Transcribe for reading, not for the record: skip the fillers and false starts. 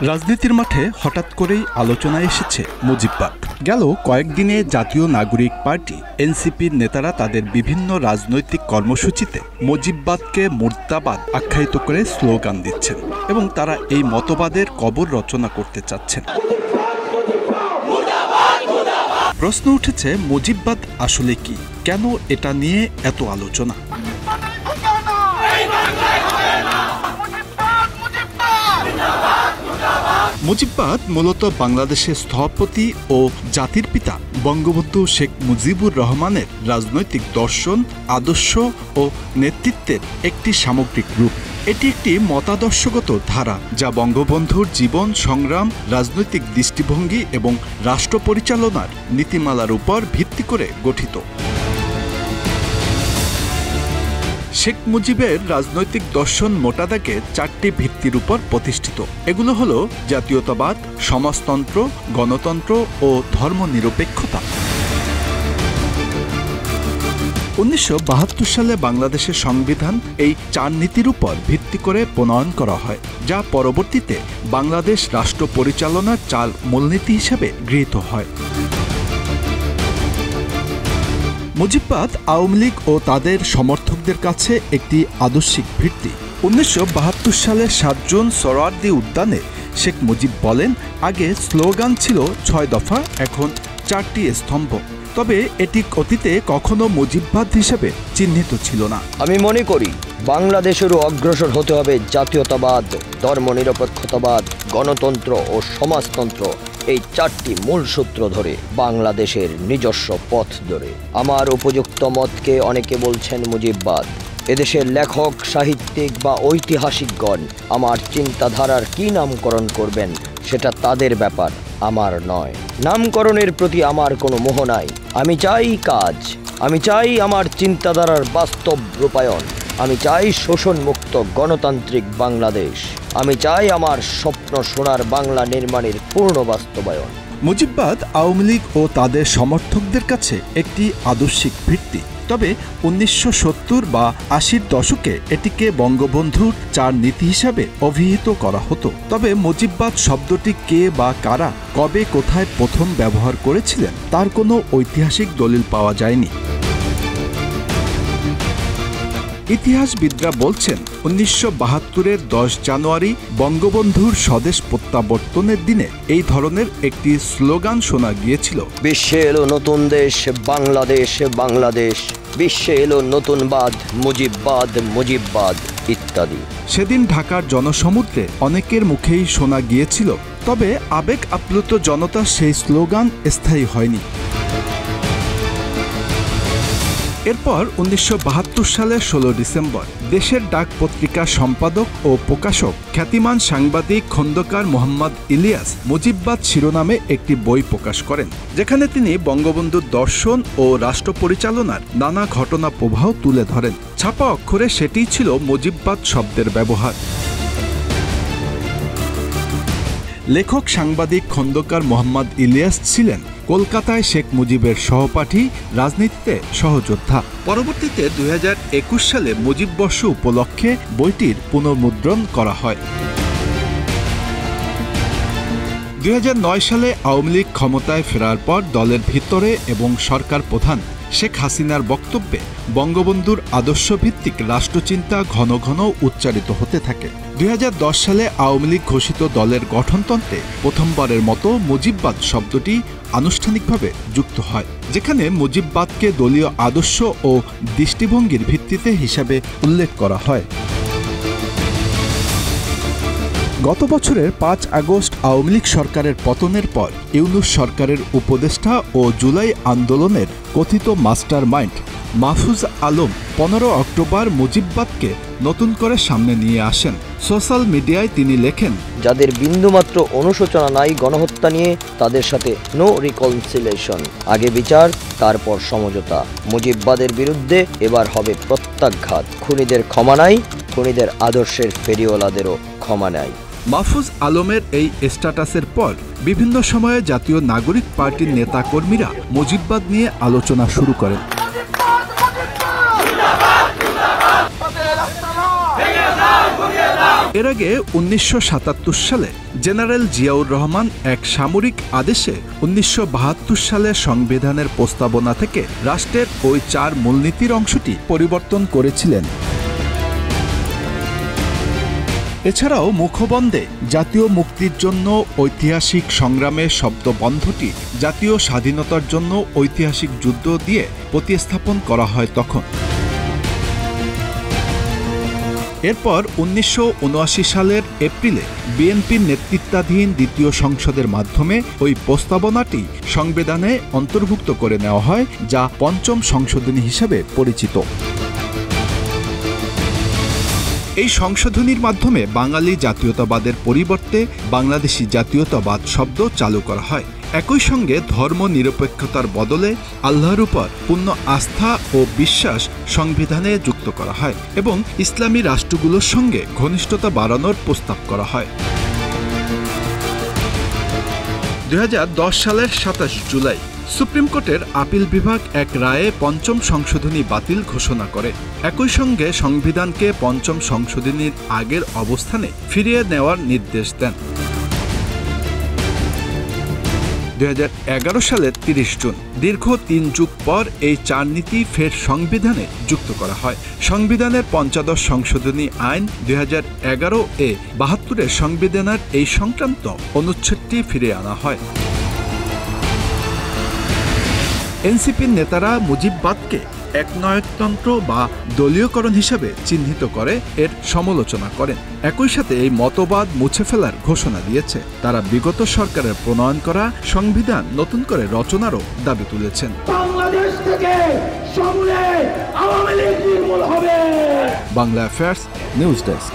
রাজনীতির মাঠে হঠাৎ করেই আলোচনায় এসেছে মুজিববাদ। গেল কয়েকদিনে জাতীয় নাগরিক পার্টি এনসিপির নেতারা তাদের বিভিন্ন রাজনৈতিক কর্মসূচিতে মুজিববাদকে মুর্দাবাদ আখ্যায়িত করে স্লোগান দিচ্ছেন এবং তারা এই মতবাদের কবর রচনা করতে চাচ্ছেন। প্রশ্ন উঠেছে, মুজিববাদ আসলে কি? কেন এটা নিয়ে এত আলোচনা? মুজিববাদ মূলত বাংলাদেশের স্থপতি ও জাতির পিতা বঙ্গবন্ধু শেখ মুজিবুর রহমানের রাজনৈতিক দর্শন, আদর্শ ও নেতৃত্বের একটি সামগ্রিক রূপ। এটি একটি মতাদর্শগত ধারা যা বঙ্গবন্ধুর জীবন সংগ্রাম, রাজনৈতিক দৃষ্টিভঙ্গি এবং রাষ্ট্র পরিচালনার নীতিমালার উপর ভিত্তি করে গঠিত। শেখ মুজিবের রাজনৈতিক দর্শন মোটা দাগে চারটি ভিত্তির উপর প্রতিষ্ঠিত। এগুলো হলো জাতীয়তাবাদ, সমাজতন্ত্র, গণতন্ত্র ও ধর্মনিরপেক্ষতা। 1972 সালে বাংলাদেশের সংবিধান এই চার নীতির উপর ভিত্তি করে প্রণয়ন করা হয়, যা পরবর্তীতে বাংলাদেশ রাষ্ট্র পরিচালনার চার মূলনীতি হিসেবে গৃহীত হয়। মুজিববাদ আওয়ামী লীগ ও তাদের সমর্থকদের কাছে একটি আদর্শিক ভিত্তি। 1972 সালের 7 জুন সোহরাওয়ার্দী উদ্যানে শেখ মুজিব বলেন, আগে স্লোগান ছিল 6 দফা, এখন 4টি স্তম্ভ। তবে এটি অতীতে কখনো মুজিববাদ হিসেবে চিহ্নিত ছিল না। আমি মনে করি বাংলাদেশেরও অগ্রসর হতে হবে জাতীয়তাবাদ, ধর্মনিরপেক্ষতাবাদ, গণতন্ত্র ও সমাজতন্ত্র, এই চারটি মূল সূত্র ধরে বাংলাদেশের নিজস্ব পথ ধরে। আমার উপযুক্ত মতকে অনেকে বলছেন মুজিববাদ। এদেশের লেখক, সাহিত্যিক বা ঐতিহাসিকগণ আমার চিন্তাধারার কি নামকরণ করবেন সেটা তাদের ব্যাপার, আমার নয়। নামকরণের প্রতি আমার কোনো মোহ নাই। আমি চাই কাজ, আমি চাই আমার চিন্তাধারার বাস্তব রূপায়ণ, আমি চাই শোষণমুক্ত গণতান্ত্রিক বাংলাদেশ, আমি চাই আমার স্বপ্ন সোনার বাংলা নির্মাণের পূর্ণ বাস্তবায়ন। মুজিববাদ আওয়ামী লীগ ও তাদের সমর্থকদের কাছে একটি আদর্শিক ভিত্তি। তবে 1970 বা 80-র দশকে এটিকে বঙ্গবন্ধুর চার নীতি হিসাবে অভিহিত করা হতো। তবে মুজিববাদ শব্দটি কে বা কারা কবে কোথায় প্রথম ব্যবহার করেছিলেন তার কোনো ঐতিহাসিক দলিল পাওয়া যায়নি। ইতিহাসবিদরা বলছেন, 1972-এর 10 জানুয়ারি বঙ্গবন্ধুর স্বদেশ প্রত্যাবর্তনের দিনে এই ধরনের একটি স্লোগান শোনা গিয়েছিল, বিশ্বে এলো নতুন দেশ বাংলাদেশ, বাংলাদেশ, বিশ্বে এলো নতুন বাদ, মুজিববাদ, মুজিববাদ ইত্যাদি। সেদিন ঢাকার জনসমুদ্রে অনেকের মুখেই শোনা গিয়েছিল, তবে আবেগ আপ্লুত জনতার সেই স্লোগান স্থায়ী হয়নি। এরপর 1972 সালের 16 ডিসেম্বর দেশের ডাক পত্রিকার সম্পাদক ও প্রকাশক খ্যাতিমান সাংবাদিক খন্দকার মোহাম্মদ ইলিয়াস মুজিববাদ শিরোনামে একটি বই প্রকাশ করেন, যেখানে তিনি বঙ্গবন্ধুর দর্শন ও রাষ্ট্র পরিচালনার নানা ঘটনা প্রবাহ তুলে ধরেন। ছাপা অক্ষরে সেটিই ছিল মুজিববাদ শব্দের ব্যবহার। লেখক সাংবাদিক খন্দকার মোহাম্মদ ইলিয়াস ছিলেন কলকাতায় শেখ মুজিবের সহপাঠী, রাজনীতিতে সহযোদ্ধা। পরবর্তীতে 2021 সালে মুজিববর্ষ উপলক্ষে বইটির পুনর্মুদ্রণ করা হয়। 2009 সালে আওয়ামী লীগ ক্ষমতায় ফেরার পর দলের ভিতরে এবং সরকার প্রধান শেখ হাসিনার বক্তব্যে বঙ্গবন্ধুর আদর্শভিত্তিক রাষ্ট্রচিন্তা ঘন ঘন উচ্চারিত হতে থাকে। 2010 সালে আওয়ামী লীগ ঘোষিত দলের গঠনতন্ত্রে প্রথমবারের মতো মুজিববাদ শব্দটি আনুষ্ঠানিকভাবে যুক্ত হয়, যেখানে মুজিববাদকে দলীয় আদর্শ ও দৃষ্টিভঙ্গির ভিত্তিতে হিসাবে উল্লেখ করা হয়। গত বছরের 5 আগস্ট আওয়ামী লীগ সরকারের পতনের পর ইউনূস সরকারের উপদেষ্টা ও জুলাই আন্দোলনের কথিত mastermind Mahfuz Alam 15 October মুজিববাদকে নতুন করে সামনে নিয়ে আসেন। সোশ্যাল মিডিয়ায় তিনি লেখেন, যাদের বিন্দুমাত্র অনুশোচনা নাই গণহত্যা নিয়ে, তাদের সাথে নো রিকনসিলিয়েশন, আগে বিচার তারপর সমঝোতা। মুজিববাদের বিরুদ্ধে এবার হবে প্রত্যাঘাত। খুনিদের ক্ষমা নাই, খুনিদের আদর্শের ফেরিওয়ালাদেরও ক্ষমা নাই। মাহফুজ আলমের এই স্ট্যাটাসের পর বিভিন্ন সময়ে জাতীয় নাগরিক পার্টির নেতাকর্মীরা মুজিববাদ নিয়ে আলোচনা শুরু করেন। এর আগে 1977 সালে জেনারেল জিয়াউর রহমান এক সামরিক আদেশে 1972 সালে সংবিধানের প্রস্তাবনা থেকে রাষ্ট্রের ওই 4 মূলনীতির অংশটি পরিবর্তন করেছিলেন। এছাড়াও মুখবন্ধে জাতীয় মুক্তির জন্য ঐতিহাসিক সংগ্রামের শব্দবন্ধটি জাতীয় স্বাধীনতার জন্য ঐতিহাসিক যুদ্ধ দিয়ে প্রতিস্থাপন করা হয় তখন। এরপর 1979 সালের এপ্রিলে বিএনপির নেতৃত্বাধীন দ্বিতীয় সংসদের মাধ্যমে ওই প্রস্তাবনাটি সংবিধানে অন্তর্ভুক্ত করে নেওয়া হয়, যা পঞ্চম সংশোধনী হিসেবে পরিচিত। এই সংশোধনীর মাধ্যমে বাঙালি জাতীয়তাবাদের পরিবর্তে বাংলাদেশি জাতীয়তাবাদ শব্দ চালু করা হয়। একই সঙ্গে ধর্ম নিরপেক্ষতার বদলে আল্লাহর উপর পূর্ণ আস্থা ও বিশ্বাস সংবিধানে যুক্ত করা হয় এবং ইসলামী রাষ্ট্রগুলোর সঙ্গে ঘনিষ্ঠতা বাড়ানোর প্রস্তাব করা হয়। 2010 সালের 27 জুলাই সুপ্রিম কোর্টের আপিল বিভাগ এক রায়ে পঞ্চম সংশোধনী বাতিল ঘোষণা করে। একই সঙ্গে সংবিধানকে পঞ্চম সংশোধনীর আগের অবস্থানে ফিরিয়ে নেওয়ার নির্দেশ দেন। 2011 সালের 30 জুন দীর্ঘ 3 যুগ পর এই 4 নীতি ফের সংবিধানে যুক্ত করা হয়। সংবিধানের 15 সংশোধনী আইন 2011 এ 72 সংবিধানের এই সংক্রান্ত অনুচ্ছেদটি ফিরিয়ে আনা হয়। এনসিপির নেতারা মুজিববাদকে একনায়কতন্ত্র বা দলীয়করণ হিসেবে চিহ্নিত করে এর সমালোচনা করেন। একই সাথে এই মতবাদ মুছে ফেলার ঘোষণা দিয়েছে। তারা বিগত সরকারের প্রণয়ন করা সংবিধান নতুন করে রচনারও দাবি তুলেছেন। বাংলাদেশ থেকে সমূলে আওয়ামী লীগ নির্মূল হবে। Bangla affairs news desk.